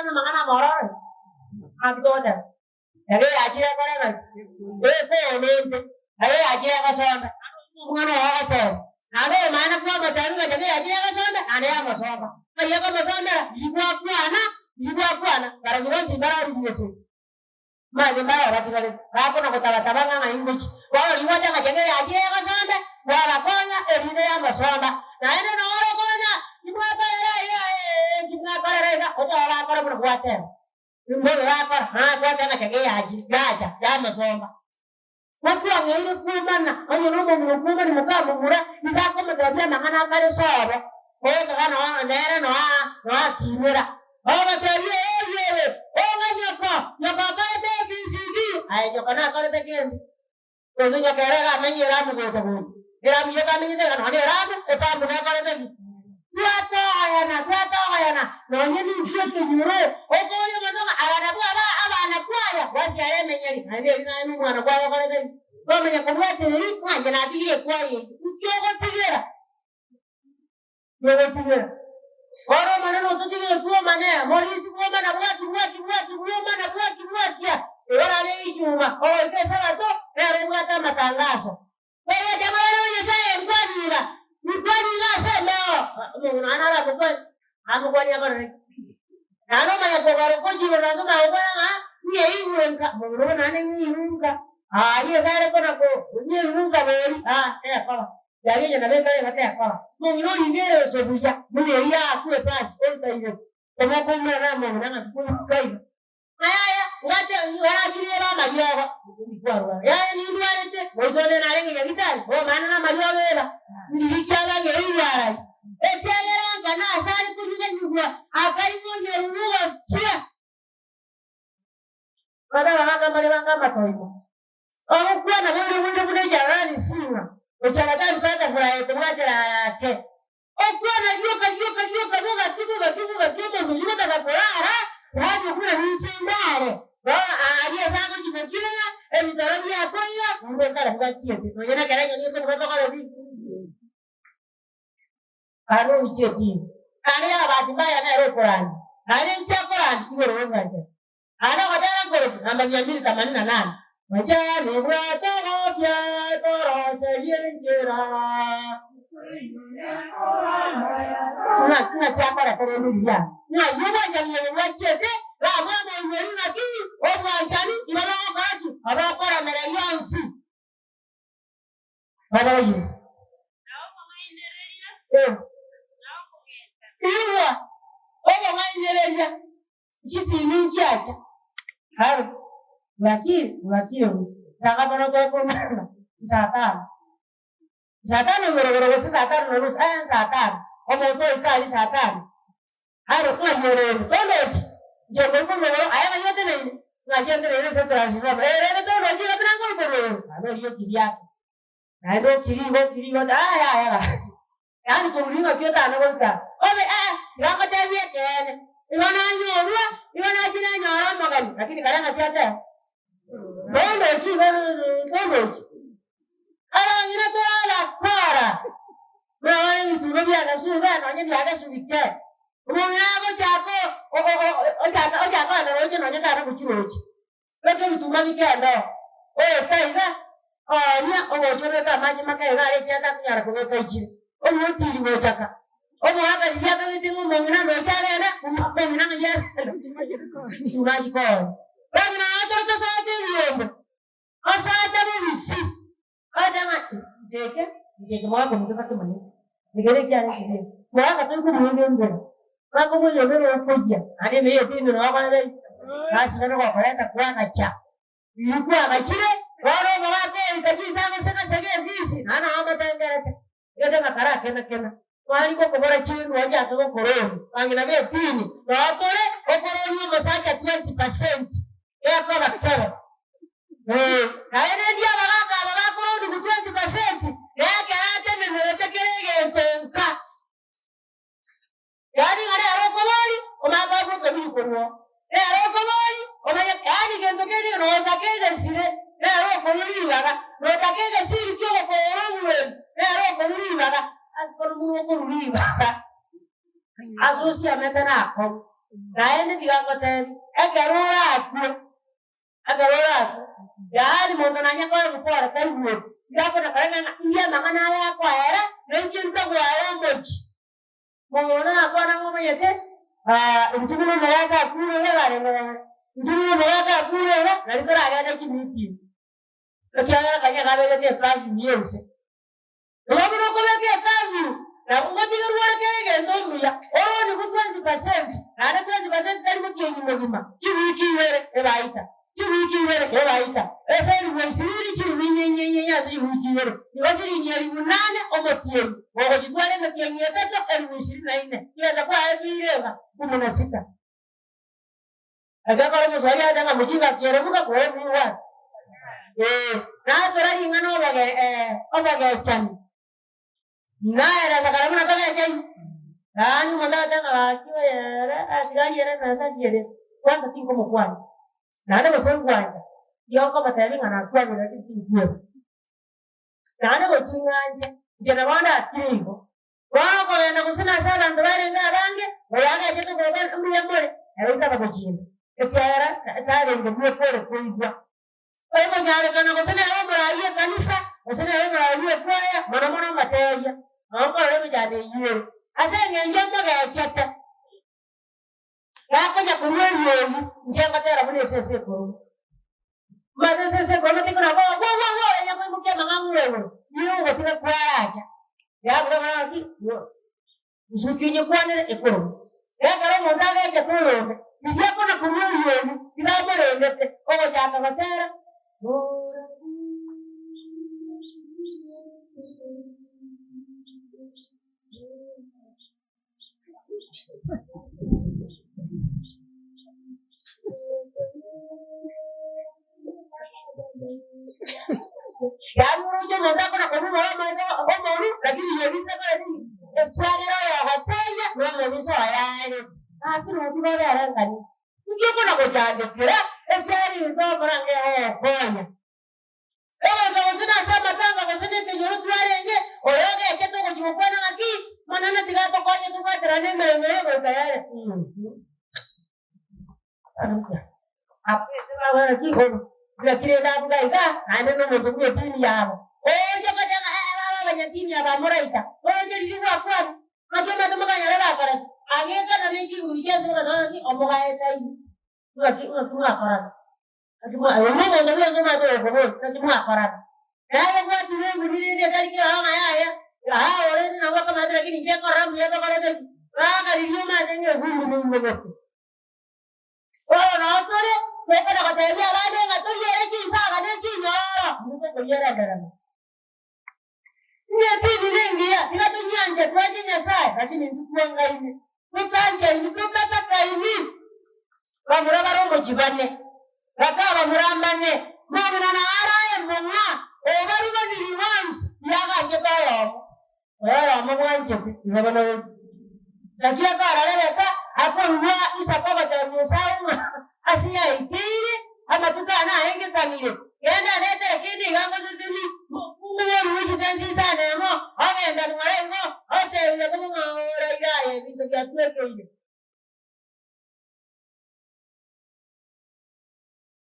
na mangana morore. Akitoda. Ege ajira kore na. Ko nende. Ege ajira ka sonda. Mwana wa to. Ane mana kwa matani ga jage ajira ka sonda. Ane ya masomba. Aya ka masonda. Yigwa kwana. Baragiro sindara rubiese. Maje mbaya batigale. Hapo na kutabatabanga na ingochi. Wao liwata ga jage ajira ka sonda. Wala konya erine ya masomba. Na ene na oro konya. Ibaka era kimna karera. Oto ala kara bro kwate. Imbolo rakor kwa tanga chage ya masomba. Kwa ngere kumana onye no mo kuma ni mukama mura izako madabya mangana kare sobo. Kana nere no kimera. Tabia eje. Nyoko kare te BCD. Ai nyoko na kare te game. Kozo nyakere ga menye ramu go to go. Era mi yoga menye ga no ramu e pa mu na kare te. Tuato ayana. No nyeni mfete nyuro. Okoyo madonga abana bwa abana kwaya. Wasi ale menyeri. Ande ina inu mwana kwaya kare te. Kwa menya kubwa tiri kwanje na tigire kwaye. Ukiyogo tigera. Oro maneno tutigire tuo manea. Morisi kuo mana bwaki ya. Ora le ijuma. Oro pesa bato. Ere mwata matangazo. Wewe jamaa wewe yesaya mkwani sema. Mungu anala mkwani. Amkwani akore. Nano maya kogaro koji wanasema obana niye iwenga. Mungu nane nyiunga. Yesaya kona ko. Nyiunga bori. Kwa. Yari na beka hata kwa. Mungu no lingere sobuja. Mungu ya kuwe pass all time. Kama kumna na mungu na kukai. Aya ngate ngara ba mayogo. Ndikwarwa. Ni ndwarete. Mosone na lengi ya gitari. Mana na mayogo era. Ndikala ngeira. Etiyera ngana asali kunyuga nyugwa. Akaimo nyeruwa kia. Kada wanga mali matoimo. Kwa na wewe kune jarani singa. Uchanataka mpaka furaha kumwatera yake. Okwana lioka kibo ndio nataka kulala. Hadi kuna mchindare. Aliye sako chimekira emitaraji yako ya ndio kala kwa kiete. Ndio kala ni kwa kwa hivi. Aro ucheti. Ani abati mbaya na ro Qur'an. Ani ntia Qur'an hiyo ro ngaje. Ana kadara ngoro namba 288. Majani bwata kya toro serienjera. Na chapa kwa ndulia. Na yuwa jani wakete, la mama mwerina ki, oba jani imara wakati, aba kwa meraliansi. Baba yi. Naomba maindereria. Iwa. Oba maindereria. Chisi minji acha. Haru. Wakio saka bana ko na satano ngoro satano no satano omo to ikali satano aro kwa yoro toleji jembo ngoro aya yote ne na jendre se transfer re to roji apna ngoro aro yo kiriaki na ndo kirigo aya yani tuliwa kiota na boka obe yako tebie kene iwana jina nyara magani lakini karanga tiata Donoji. Ala ngina tola para. Mwana ni tulobi agasuga na nyebi agasubike. Mwana ko chako chako na roje na nyata na kuchiroji. Leke bituma bikendo. Taiga. Nya chore ka maji makae ngare tiata kunyara ko kaichi. Tiri go chaka. Mwana ya ka ndimu mwana ndo chale na mwana ya. Tumaji ko. Bagina atorto saate yombo. Asaate bisi. Adama jeke mwa mtoka kimani. Nigere kyane kibi. Mwa ka tuku mwenge. Mwa ko yombe ro kujia. Ani me yeti no wa bale. Basi bana kwa kuleta kwa kacha. Ilikuwa kachire. Waro mwa ko ikaji sana sege visi. Ana amba tangarete. Yote ngakara kena. Wali ko bora chini waja to koroni. Angina me pini. Totore okoroni masaka 20%. Kwa bakara. Na ene dia baba koroni ku 20%. Yake hata nimeleta kelege ntonka. Yani ngare arokomori, omaba ko kabi korwo. Arokomori, omaya yani gendo kene roza kege sire. Arokomori baba. Roza kege sire kyo ko oromwe. Arokomori baba. Asporo mu ko ruri baba. Asosia metana ko. Naende tigakotebi agarora yani muntu nanya kwa gukora tayuwe yakona karanga india mangana ya kwa era nenjinta kwa mochi mongona akona ngoma yete ntukuno maraka kurera barenga ntukuno maraka kurera nalikora agana chimiti lokiagara kanya kabegete class miense yaburo kobeke kazi na ngotiga ruore kege ndomuya oro ni ku 20% na 20% tari mutie nyimogima chiwiki were ebaita ese ni mwesiri chiwinyenyenye yazi wiki were yosiri nyeri munane omotie ogo chitware metie nyeteto elwisiri na ine yeza kwa ayirega 16 agakora musori adanga muchinga kierevuka kwa everyone na torari ngano obage chani na era sakarana toka chani nani monda tanga akiwa era asigari era nasa dieres kwanza tinko mokwani nana baso kwanja yoko batabi ngana kwa bila tinkuwe nana go chinganja jana bana atigo wao ko yana kusina sala ndware ndarange oyaga jeto goba mbiya mole era ita bagochina ekera tare ngwe pole kuigwa oyo nyale kana kusina ya muraye kanisa kusina ya muraye kwaya mana materia ngokole bijane yire asenge njomba ga chata Rako nyakururi yoyi njema tera mune sese kuru mate sese kuru tikuna wo nyama mukia mangamu lewo yiyo gotika kwaja ya bwana ki usukinye kwanere ekuru ya karo mondaga ya tuyombe nijako na kururi yoyi ndamore ndete ogo chaka batera ya muroje monda kuna komu maza omoru lakini yebita kwa nini ekiagera ya hotelia no mubiso ayane akiro tiba ya ngani ngiye kuna gochande kira ekiari ndo barange konya ewe ngosina sama tanga ngosina kenyoro twarenge oyoge keto gochukwana ngaki manana tigato konya tukatera nemere go tayari anuka apese baba ki bila kire da buga ida ane no muntu kuye tini yabo oje kadanga baba banyatini yaba moraita oje liwa kwa makema tomoka nyara para ageka na neji uruje so kana ni omoga eta yi una akara akima ayo mo ndo yo sema to ko akima akara naye kwa tuwe ngudini ni tari ke hanga ya ole ni nawa kama tara kini je koram ye to kare de ka riyo ma denyo zindi ni mbogoto no tore Pekana katanya bade ngatori yere kinsa kane kinyo nuko kuliyera darama nyati bilengia bilato nyanja twaje nyasaye lakini ndikuanga hivi kutanja ini kutata kaini bamura barongo jibane bakaba murambane mwana na araye mwana obaru bani once yaga ngetoyo oya mumwanje ngabana we lakini akaraleka akohuwa isapaba tabiyesauma asiya itiri ama tukana henge kanile yenda nete kidi